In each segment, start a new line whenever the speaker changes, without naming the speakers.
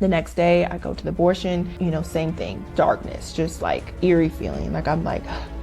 The next day I go to the abortion, same thing, darkness, just like eerie feeling. Like I'm like,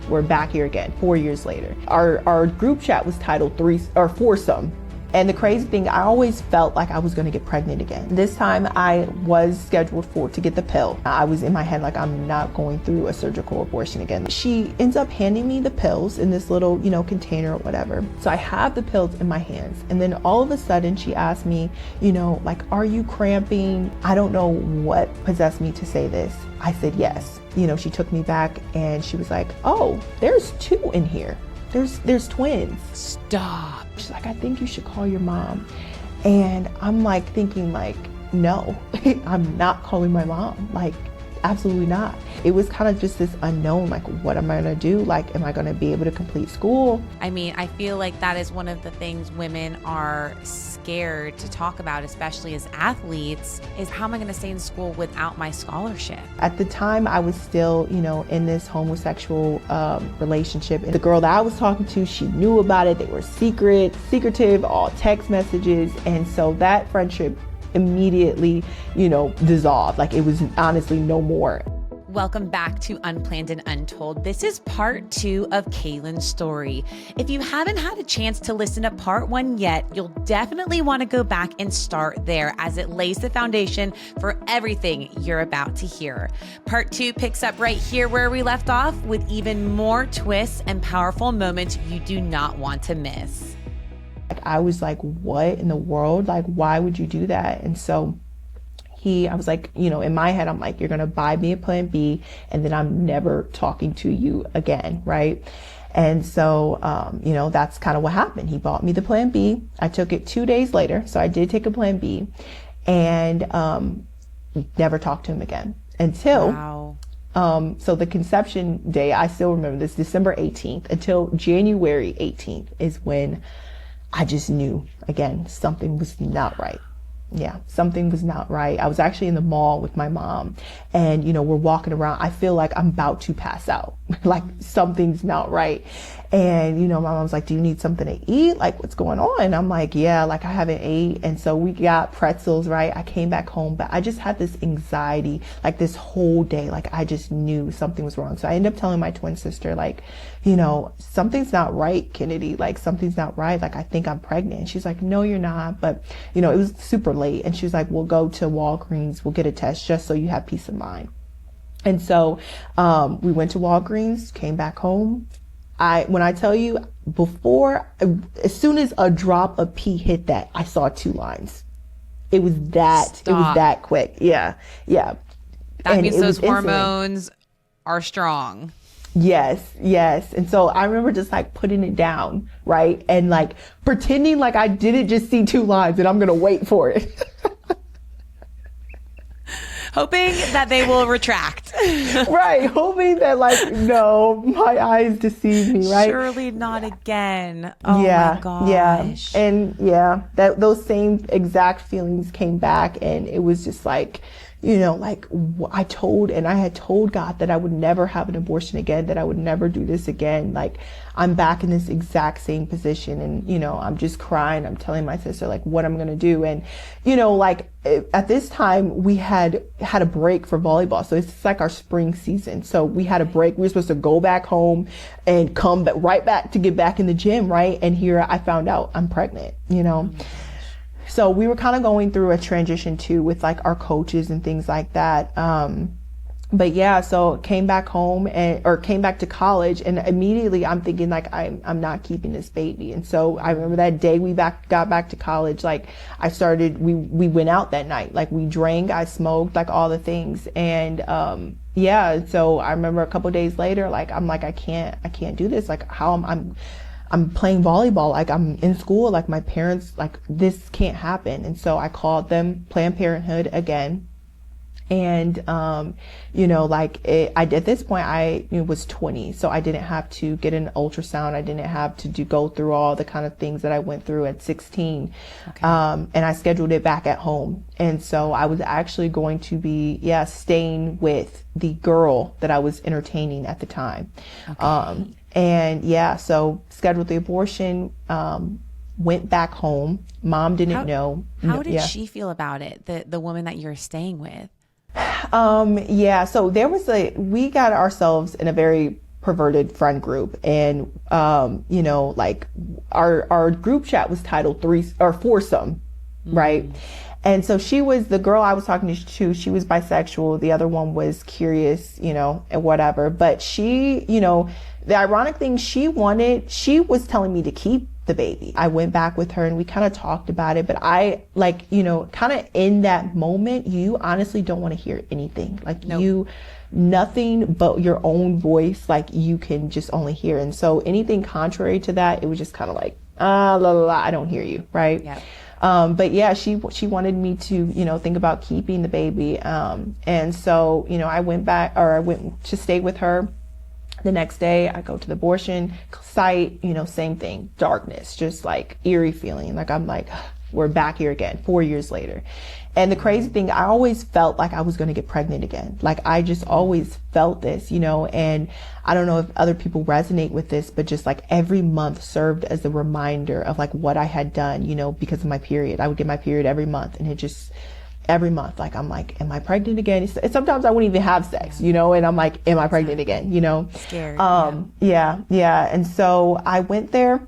we're back here again 4 years later. Our group chat was titled Foursome. And the crazy thing, I always felt like I was gonna get pregnant again. This time I was scheduled to get the pill. I was in my head like, I'm not going through a surgical abortion again. She ends up handing me the pills in this little, container or whatever. So I have the pills in my hands. And then all of a sudden she asked me, like, are you cramping? I don't know what possessed me to say this. I said yes. She took me back and she was like, oh, there's 2 in here. There's twins.
Stop.
She's like, I think you should call your mom. And I'm like thinking like, no, I'm not calling my mom. Like, absolutely not. It was kind of just this unknown, like, what am I gonna do? Like, am I gonna be able to complete school?
I mean, I feel like that is one of the things women are scared to talk about, especially as athletes, is how am I gonna stay in school without my scholarship?
At the time, I was still, in this homosexual relationship. And the girl that I was talking to, she knew about it. They were secretive, all text messages. And so that friendship immediately, dissolved. Like it was honestly no more.
Welcome back to Unplanned and Untold. This is part 2 of Kaylynn's story. If you haven't had a chance to listen to part 1 yet, you'll definitely want to go back and start there as it lays the foundation for everything you're about to hear. Part 2 picks up right here where we left off with even more twists and powerful moments you do not want to miss.
I was like, what in the world? Like, why would you do that? And so I was like, in my head, I'm like, you're going to buy me a plan B and then I'm never talking to you again. Right. And so, that's kind of what happened. He bought me the plan B. I took it 2 days later. So I did take a plan B and, never talked to him again until,
wow.
So the conception day, I still remember this, December 18th until January 18th is when I just knew, again, something was not right. Yeah, something was not right. I was actually in the mall with my mom and, we're walking around. I feel like I'm about to pass out. Like something's not right. And, my mom's like, do you need something to eat? Like, what's going on? I'm like, yeah, like I haven't ate. And so we got pretzels, right? I came back home, but I just had this anxiety, like this whole day. Like I just knew something was wrong. So I ended up telling my twin sister, like, something's not right, Kennedy. Like something's not right. Like I think I'm pregnant. And she's like, no, you're not. But, it was super late. And she was like, we'll go to Walgreens. We'll get a test just so you have peace of mind. And so, we went to Walgreens, came back home. When I tell you as soon as a drop of pee hit that, I saw 2 lines. It was that quick. Yeah. Yeah.
That means those hormones are strong.
Yes. And so I remember just like putting it down, right? And like pretending like I didn't just see 2 lines and I'm going to wait for it.
Hoping that they will retract.
Right. Hoping that like, no, my eyes deceived me, right?
Surely not again. Oh my gosh.
Yeah. And those same exact feelings came back and it was just like, like I had told God that I would never have an abortion again, that I would never do this again. Like I'm back in this exact same position and, I'm just crying. I'm telling my sister like what I'm going to do. And, like at this time we had a break for volleyball. So it's like our spring season. So we had a break. We were supposed to go back home and come right back to get back in the gym. Right. And here I found out I'm pregnant, So we were kind of going through a transition too with like our coaches and things like that. But yeah, so came back home came back to college and immediately I'm thinking like, I'm not keeping this baby. And so I remember that day we got back to college, like we went out that night, like we drank, I smoked, like all the things. And, so I remember a couple of days later, like, I'm like, I can't do this. Like how I'm playing volleyball, like I'm in school, like my parents, like this can't happen. And so I called them Planned Parenthood again. And, at this point I was 20, so I didn't have to get an ultrasound. I didn't have to go through all the kind of things that I went through at 16. Okay. And I scheduled it back at home. And so I was actually going to be, staying with the girl that I was entertaining at the time. Okay. So scheduled the abortion, went back home. Mom didn't know.
How did she feel about it? The woman that you're staying with?
Yeah, so we got ourselves in a very perverted friend group, and you know, like our group chat was titled foursome, right? And so she was the girl I was talking to, she was bisexual. The other one was curious, you know, and whatever. But she, you know, the ironic thing, she was telling me to keep the baby. I went back with her and we kind of talked about it, but I, like, you know, kind of in that moment, you honestly don't want to hear anything. Like nothing but your own voice, like you can just only hear. And so anything contrary to that, it was just kind of like, la la la, I don't hear you, right?
Yeah.
But yeah, she wanted me to, you know, think about keeping the baby. And so, you know, I went to stay with her. The next day I go to the abortion site, you know, same thing, darkness, just like eerie feeling. Like, I'm like, we're back here again, 4 years later. And the crazy thing, I always felt like I was going to get pregnant again. Like, I just always felt this, you know, and I don't know if other people resonate with this, but just like every month served as a reminder of like what I had done, you know, because of my period. I would get my period every month, and it just, every month, like, I'm like, am I pregnant again? Sometimes I wouldn't even have sex, you know, and I'm like, am I pregnant again? You know?
Scared.
Yeah. And so I went there.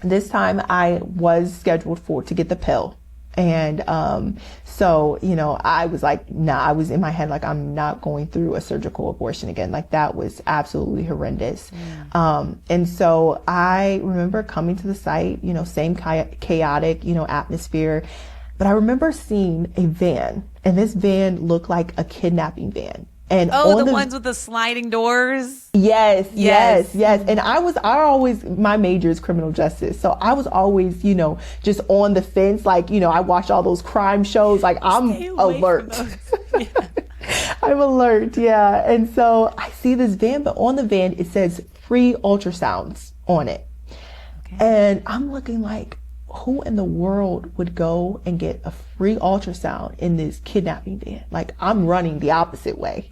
This time I was scheduled to get the pill. And so, you know, I was like, nah, I was in my head like, I'm not going through a surgical abortion again. Like, that was absolutely horrendous. And so I remember coming to the site, you know, same chaotic, you know, atmosphere. But I remember seeing a van, and this van looked like a kidnapping van. And
the ones with the sliding doors?
Yes. And my major is criminal justice. So I was always, you know, just on the fence. Like, you know, I watch all those crime shows. Like, I'm alert. Yeah. I'm alert. Yeah. And so I see this van, but on the van, it says free ultrasounds on it. Okay. And I'm looking like, who in the world would go and get a free ultrasound in this kidnapping van? Like, I'm running the opposite way.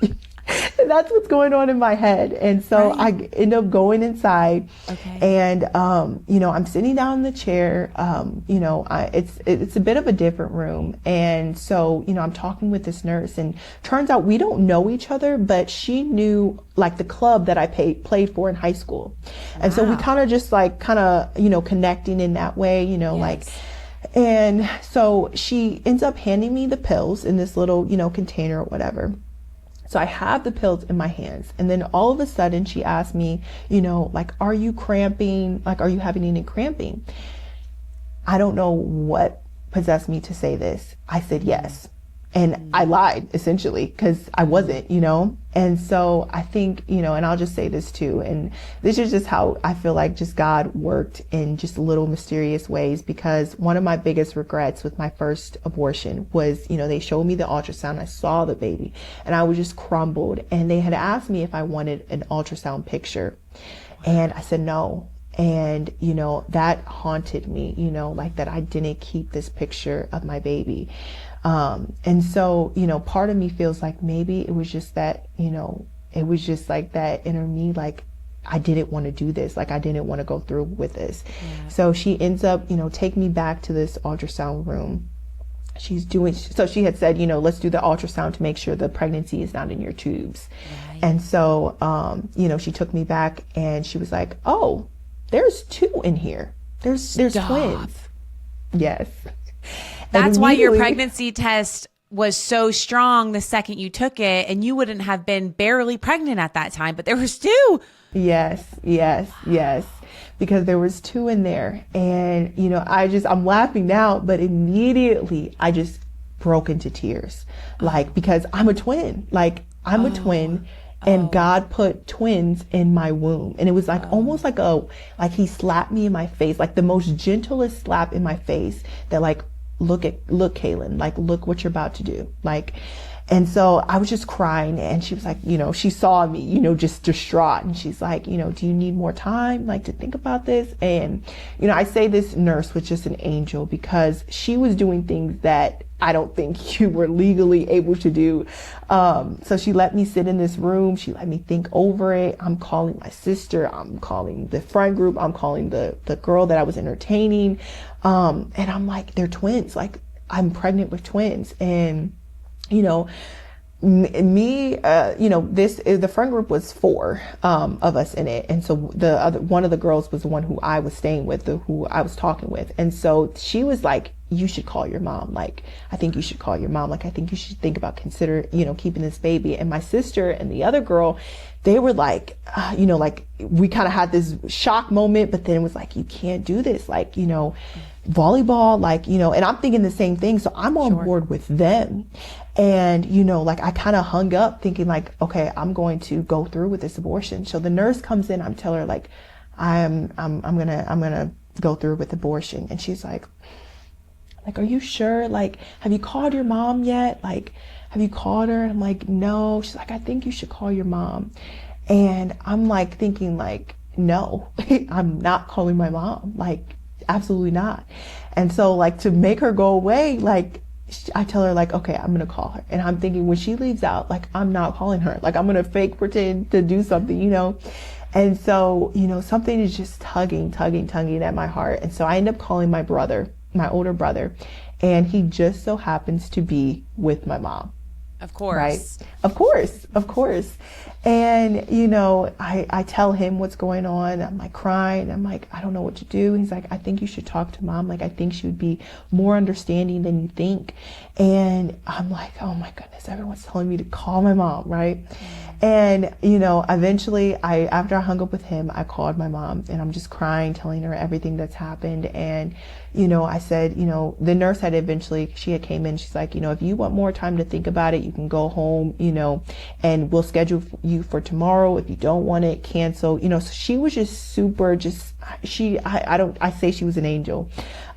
And that's what's going on in my head. And so I end up going inside. Okay. And, you know, I'm sitting down in the chair. You know, it's a bit of a different room. And so, you know, I'm talking with this nurse, and turns out we don't know each other, but she knew like the club that I played for in high school. And so we kind of, you know, connecting in that way, you know, like, and so she ends up handing me the pills in this little, you know, container or whatever. So I have the pills in my hands, and then all of a sudden she asked me, you know, like, are you cramping? Like, are you having any cramping? I don't know what possessed me to say this. I said yes. And I lied, essentially, because I wasn't, you know? And so I think, you know, and I'll just say this too, and this is just how I feel like just God worked in just little mysterious ways, because one of my biggest regrets with my first abortion was, you know, they showed me the ultrasound, I saw the baby, and I was just crumbled. And they had asked me if I wanted an ultrasound picture. And I said no. And, you know, that haunted me, you know, like that I didn't keep this picture of my baby. And so, you know, part of me feels like maybe it was just that, you know, it was just like that inner me, like, I didn't want to do this. Like, I didn't want to go through with this. Yeah. So she ends up, you know, taking me back to this ultrasound room. So she had said, you know, let's do the ultrasound to make sure the pregnancy is not in your tubes. Right. And so, you know, she took me back and she was like, oh, there's two in here. There's twins. Yes.
That's why your pregnancy test was so strong the second you took it, and you wouldn't have been barely pregnant at that time, but there was two.
Yes. Because there was two in there. And, you know, I'm laughing now, but immediately I just broke into tears. Like, because I'm a twin. Like, I'm a twin. And God put twins in my womb. And it was like almost like he slapped me in my face, like the most gentlest slap in my face, that like, look Kaylynn, like, look what you're about to do. Like, And so I was just crying, and she was like, she saw me, just distraught. And she's like, do you need more time, like, to think about this? And, I say this nurse was just an angel, because she was doing things that I don't think you were legally able to do. So she let me sit in this room. She let me think over it. I'm calling my sister. I'm calling the friend group. I'm calling the girl that I was entertaining. And I'm like, they're twins. Like, I'm pregnant with twins. And, the friend group was 4 of us in it, and so one of the girls was the one who I was staying with, who I was talking with, and so she was like, "You should call your mom. Like, I think you should call your mom. Like, I think you should think about keeping this baby." And my sister and the other girl, they were like, like, we kind of had this shock moment, but then it was like, "You can't do this. Like, volleyball, like, and I'm thinking the same thing. So I'm on board with them. And, like, I kind of hung up thinking like, okay, I'm going to go through with this abortion. So the nurse comes in, I'm telling her like, I'm gonna go through with abortion. And she's like, are you sure? Like, have you called your mom yet? Like, have you called her? And I'm like, no. She's like, I think you should call your mom. And I'm like thinking like, no, I'm not calling my mom. Like, absolutely not. And so, like, to make her go away, like, I tell her like, okay, I'm gonna call her. And I'm thinking when she leaves out, like, I'm not calling her. Like, I'm gonna fake pretend to do something, And so, something is just tugging at my heart. And so I end up calling my brother, my older brother, and he just so happens to be with my mom.
Of course.
Right? Of course. And, I tell him what's going on. I'm like crying. I'm like, I don't know what to do. He's like, I think you should talk to mom. Like, I think she would be more understanding than you think. And I'm like, oh my goodness, everyone's telling me to call my mom, right? And, eventually after I hung up with him, I called my mom, and I'm just crying, telling her everything that's happened. And, I said, the nurse she had came in, she's like, if you want more time to think about it, you can go home, and we'll schedule you for tomorrow. If you don't want it, cancel, so she was just super, I say she was an angel.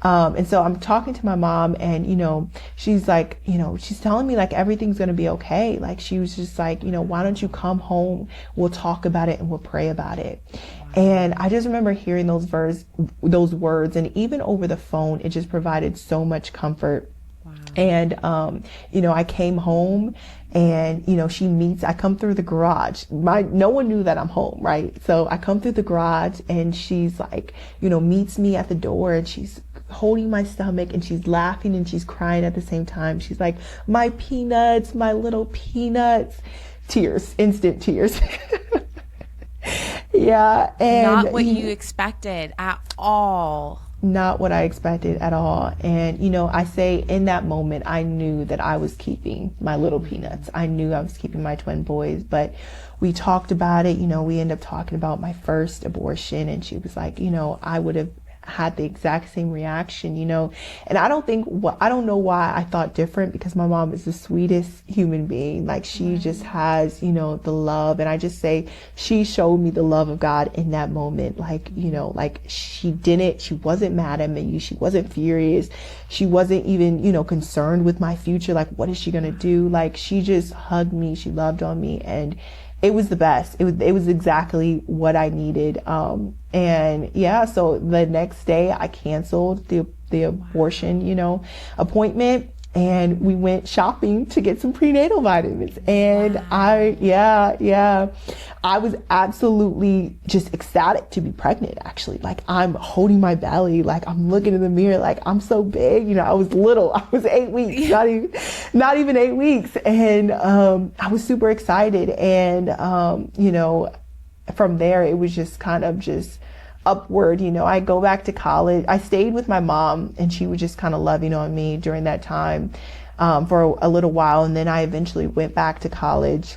And so I'm talking to my mom, and, she's like, she's telling me like everything's going to be okay. Like, she was just like, why don't you come home? We'll talk about it and we'll pray about it. And I just remember hearing those words, and even over the phone, it just provided so much comfort. Wow. And, I came home, and, I come through the garage. No one knew that I'm home, right? So I come through the garage, and she's like, meets me at the door, and she's holding my stomach, and she's laughing and she's crying at the same time. She's like, my peanuts, my little peanuts. Tears, instant tears. Yeah. And
not what you expected at all.
Not what I expected at all. And, I say in that moment, I knew that I was keeping my little peanuts. I knew I was keeping my twin boys, but we talked about it. We ended up talking about my first abortion, and she was like, I would have had the exact same reaction, and I don't know why I thought different, because my mom is the sweetest human being. Like, she just has, the love. And I just say she showed me the love of God in that moment. Like, like she wasn't mad at me. She wasn't furious. She wasn't even, concerned with my future. Like, what is she going to do? Like, she just hugged me. She loved on me. And it was the best. It was exactly what I needed. And yeah, so the next day I canceled the abortion, appointment, and we went shopping to get some prenatal vitamins. And wow. I was absolutely just ecstatic to be pregnant, actually. Like, I'm holding my belly, like I'm looking in the mirror, like I'm so big. I was little. I was 8 weeks, not even 8 weeks. And I was super excited. And from there, it was just kind of just upward. I go back to college. I stayed with my mom, and she was just kind of loving on me during that time for a little while. And then I eventually went back to college.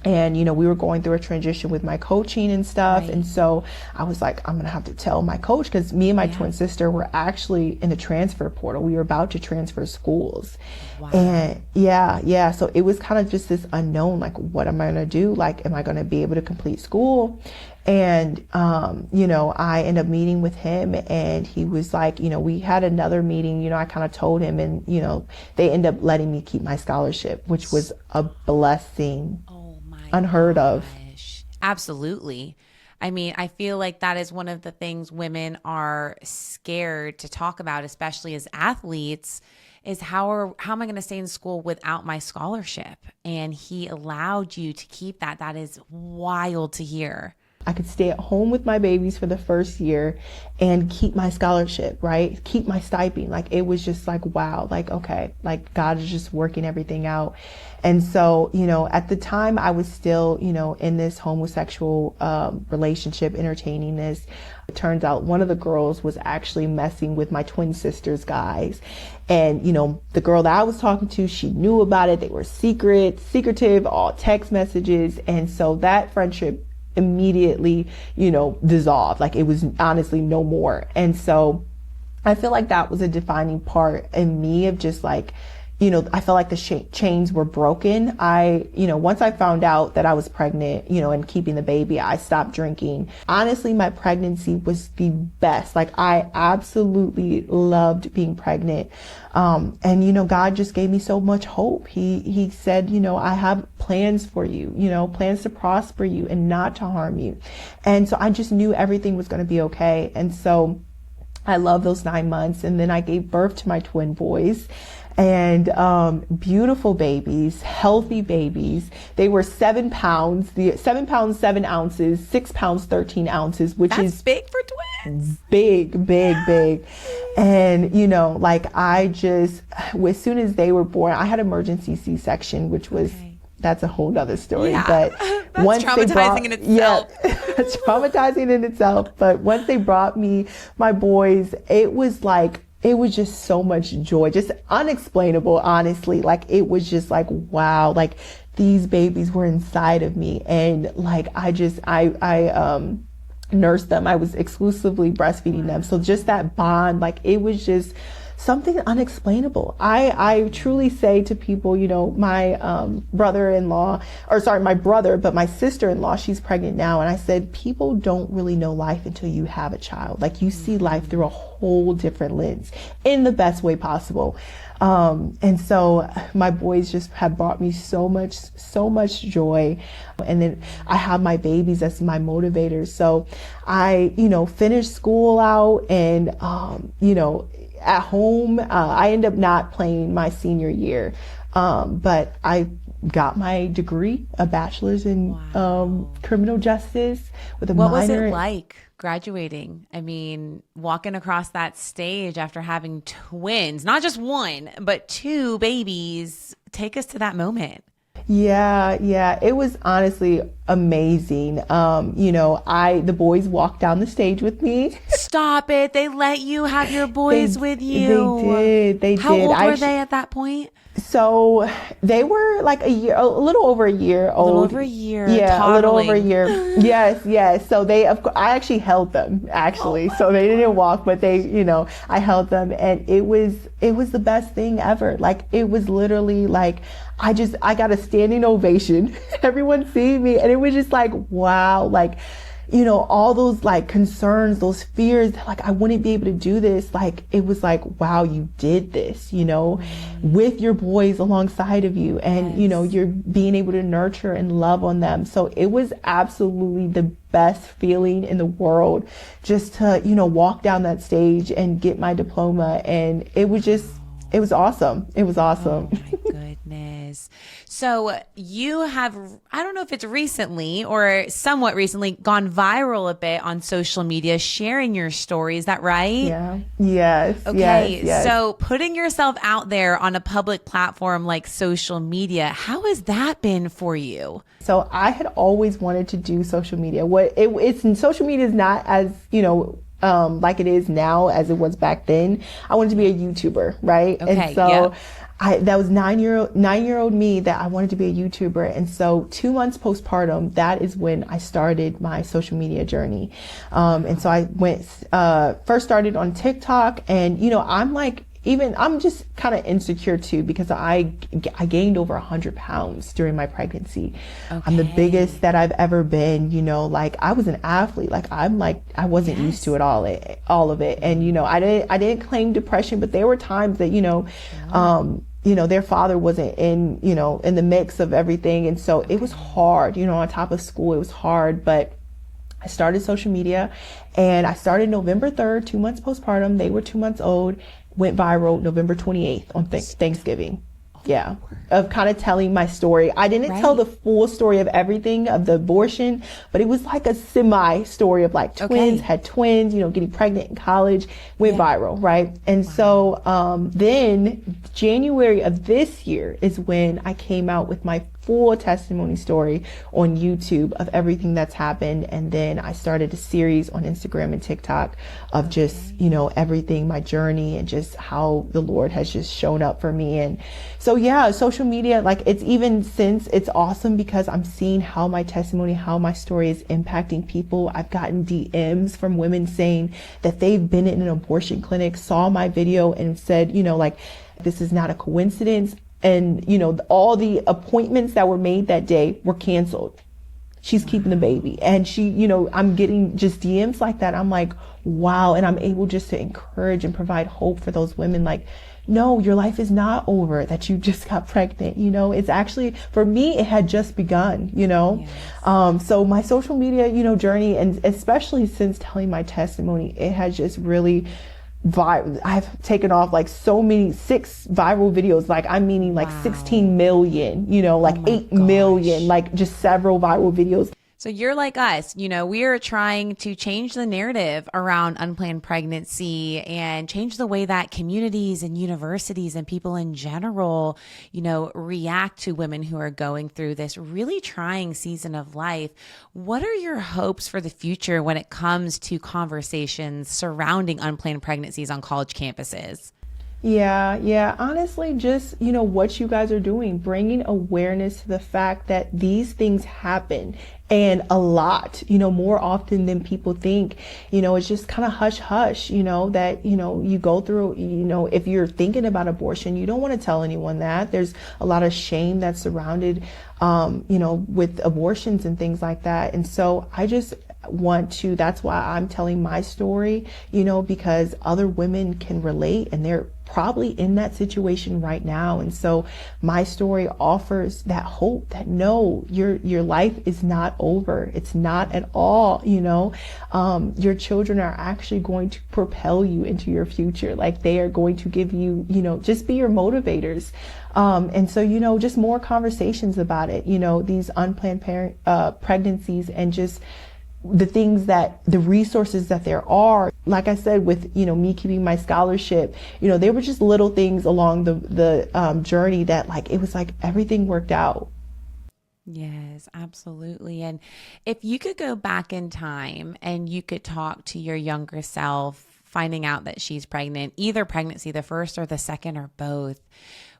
And, we were going through a transition with my coaching and stuff.
Right.
And so I was like, I'm going to have to tell my coach, because me and my twin sister were actually in the transfer portal. We were about to transfer schools.
Wow.
And yeah. So it was kind of just this unknown, like, what am I going to do? Like, am I going to be able to complete school? And, I ended up meeting with him, and he was like, we had another meeting, I kind of told him, and, they ended up letting me keep my scholarship, which was a blessing. Unheard of.
Absolutely. I mean, I feel like that is one of the things women are scared to talk about, especially as athletes, is how am I going to stay in school without my scholarship? And he allowed you to keep that. That is wild to hear.
I could stay at home with my babies for the first year and keep my scholarship, right? Keep my stipend. Like, it was just like, wow, like, okay, like, God is just working everything out. And so, at the time I was still, in this homosexual relationship, entertaining this. It turns out one of the girls was actually messing with my twin sister's guys. And, the girl that I was talking to, she knew about it. They were secretive, all text messages. And so that friendship immediately, dissolved. Like, it was honestly no more. And so I feel like that was a defining part in me of just like, I felt like the chains were broken. Once I found out that I was pregnant, and keeping the baby, I stopped drinking. Honestly, my pregnancy was the best. Like, I absolutely loved being pregnant. And God just gave me so much hope. He said, I have plans for you, plans to prosper you and not to harm you. And so I just knew everything was going to be okay. And so I love those 9 months. And then I gave birth to my twin boys. And beautiful babies, healthy babies. They were 7 pounds, 7 pounds, 7 ounces, 6 pounds, 13 ounces, which
That's
is
big for twins.
Big. And, as soon as they were born, I had emergency C-section, which was, that's a whole nother story.
Yeah.
But
That's
once
traumatizing in itself.
Yeah, it's traumatizing in itself. But once they brought me my boys, it was just so much joy, just unexplainable, honestly. Like, it was just like, wow, like, these babies were inside of me. And like, I nursed them. I was exclusively breastfeeding them. So just that bond, like, it was just something unexplainable. I truly say to people, my my brother, but my sister-in-law, she's pregnant now. And I said, people don't really know life until you have a child. Like, you see life through a whole different lens in the best way possible. And so my boys just have brought me so much joy. And then I have my babies as my motivators. So I, finished school out and, at home, I ended up not playing my senior year. But I got my degree, a bachelor's in criminal justice with a minor.
What was it like graduating? I mean, walking across that stage after having twins, not just one, but 2 babies. Take us to that moment.
Yeah. It was honestly amazing. The boys walked down the stage with me.
Stop it. They let you have your boys with you.
They did.
How old were they at that point?
So they were like a little over a year old.
A little over a year.
Yeah,
toddling.
a little over a year. Yes. So I actually held them, actually. So they didn't walk, but I held them, and it was the best thing ever. Like, it was literally like, I got a standing ovation. Everyone seeing me, and it was just like, wow, like, all those like concerns, those fears that like I wouldn't be able to do this. Like, it was like, wow, you did this, with your boys alongside of you, and, you're being able to nurture and love on them. So it was absolutely the best feeling in the world just to, walk down that stage and get my diploma. And it was awesome. It was awesome.
Oh my goodness. So you have, I don't know if it's recently or somewhat recently, gone viral a bit on social media, sharing your story. Is that right?
Yeah. Yes.
Okay.
Yes.
So putting yourself out there on a public platform like social media, how has that been for you?
So I had always wanted to do social media. Social media is not as, like it is now as it was back then. I wanted to be a YouTuber, right?
Okay,
and so that was nine-year-old me that I wanted to be a YouTuber. And so 2 months postpartum, that is when I started my social media journey. And so I first started on TikTok, and, I'm just kind of insecure too, because I gained over 100 pounds during my pregnancy. Okay. I'm the biggest that I've ever been, I was an athlete. I wasn't used to all of it. And, I didn't claim depression, but there were times that, their father wasn't in the mix of everything. And so it was hard, on top of school, it was hard, but I started social media, and I started November 3rd, 2 months postpartum. They were 2 months old. Went viral November 28th on Thanksgiving. Yeah, of kind of telling my story. I didn't tell the full story of everything of the abortion, but it was like a semi story of twins, had twins, getting pregnant in college, went viral, right? And so then January of this year is when I came out with my full testimony story on YouTube of everything that's happened. And then I started a series on Instagram and TikTok of just, everything, my journey, and just how the Lord has just shown up for me. And so, yeah, social media, it's awesome because I'm seeing how my testimony, how my story is impacting people. I've gotten DMs from women saying that they've been in an abortion clinic, saw my video and said, this is not a coincidence. And, all the appointments that were made that day were canceled. She's keeping the baby. And I'm getting just DMs like that. I'm like, wow. And I'm able just to encourage and provide hope for those women. No, your life is not over that you just got pregnant. It's actually, for me, it had just begun, Yes. So my social media, journey, and especially since telling my testimony, it has just really I've taken off 6 viral videos, I'm meaning 16 million, 8 million, just several viral videos.
So you're like us, we are trying to change the narrative around unplanned pregnancy and change the way that communities and universities and people in general, react to women who are going through this really trying season of life. What are your hopes for the future when it comes to conversations surrounding unplanned pregnancies on college campuses?
Yeah. Honestly, just, what you guys are doing, bringing awareness to the fact that these things happen, and a lot, more often than people think. It's just kind of hush hush, that, you go through, if you're thinking about abortion, you don't want to tell anyone that. There's a lot of shame that's surrounded, with abortions and things like that. And so I just that's why I'm telling my story, because other women can relate, and they're probably in that situation right now. And so my story offers that hope that no, your life is not over. It's not at all, your children are actually going to propel you into your future. They are going to give you, just be your motivators. And so, just more conversations about it, these unplanned pregnancies, and just the resources that there are. Like I said, with, me keeping my scholarship, there were just little things along the journey that it was everything worked out.
Yes, absolutely. And if you could go back in time and you could talk to your younger self, finding out that she's pregnant, either pregnancy, the first or the second or both,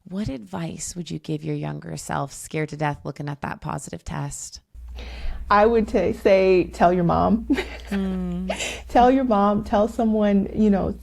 what advice would you give your younger self, scared to death looking at that positive test?
I would say, tell your mom. Tell your mom, tell someone,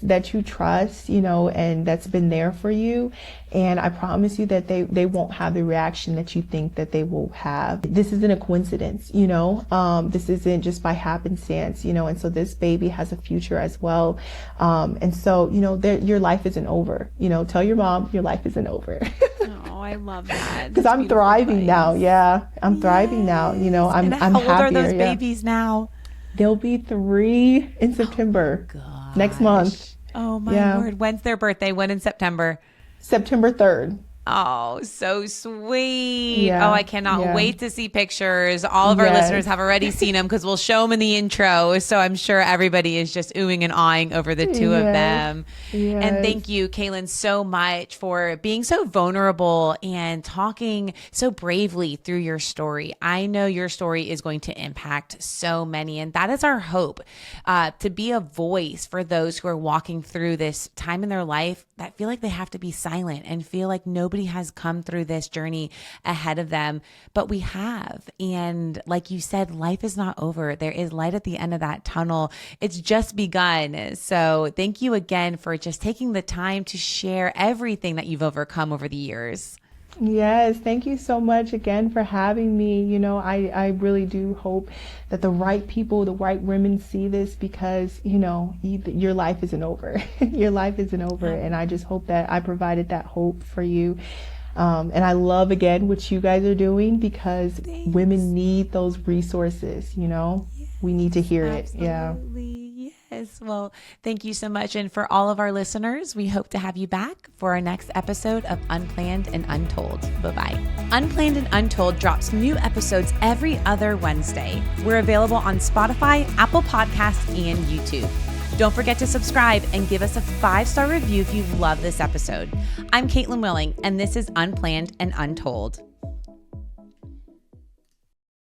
that you trust, and that's been there for you. And I promise you that they won't have the reaction that you think that they will have. This isn't a coincidence, this isn't just by happenstance, and so this baby has a future as well. And so, your life isn't over, tell your mom your life isn't over.
Oh, I love that.
Because I'm thriving now. Yeah, I'm thriving now. I'm
how old
happier.
Are those babies now?
They'll be 3 in September. Next month.
Oh my word. When's their birthday? When in September?
September 3rd.
Oh, so sweet.
Yeah,
Oh, I cannot
yeah.
wait to see pictures. All of our
Yes.
listeners have already seen them because we'll show them in the intro. So I'm sure everybody is just oohing and awing over the two of
Yes.
them. And
Yes.
thank you, Kaylynn, so much for being so vulnerable and talking so bravely through your story. I know your story is going to impact so many, and that is our hope, to be a voice for those who are walking through this time in their life that feel like they have to be silent and feel like nobody has come through this journey ahead of them, but we have. And like you said, life is not over. There is light at the end of that tunnel. It's just begun. So thank you again for just taking the time to share everything that you've overcome over the years.
Yes, thank you so much again for having me. I really do hope that the right people, the right women see this because, your life isn't over. Your life isn't over. And I just hope that I provided that hope for you. And I love, again, what you guys are doing because
Thanks.
Women need those resources, we need to hear it. Yeah.
Yes. Well, thank you so much. And for all of our listeners, we hope to have you back for our next episode of Unplanned and Untold. Bye-bye. Unplanned and Untold drops new episodes every other Wednesday. We're available on Spotify, Apple Podcasts, and YouTube. Don't forget to subscribe and give us a 5-star review if you love this episode. I'm Kaylynn Willing, and this is Unplanned and Untold.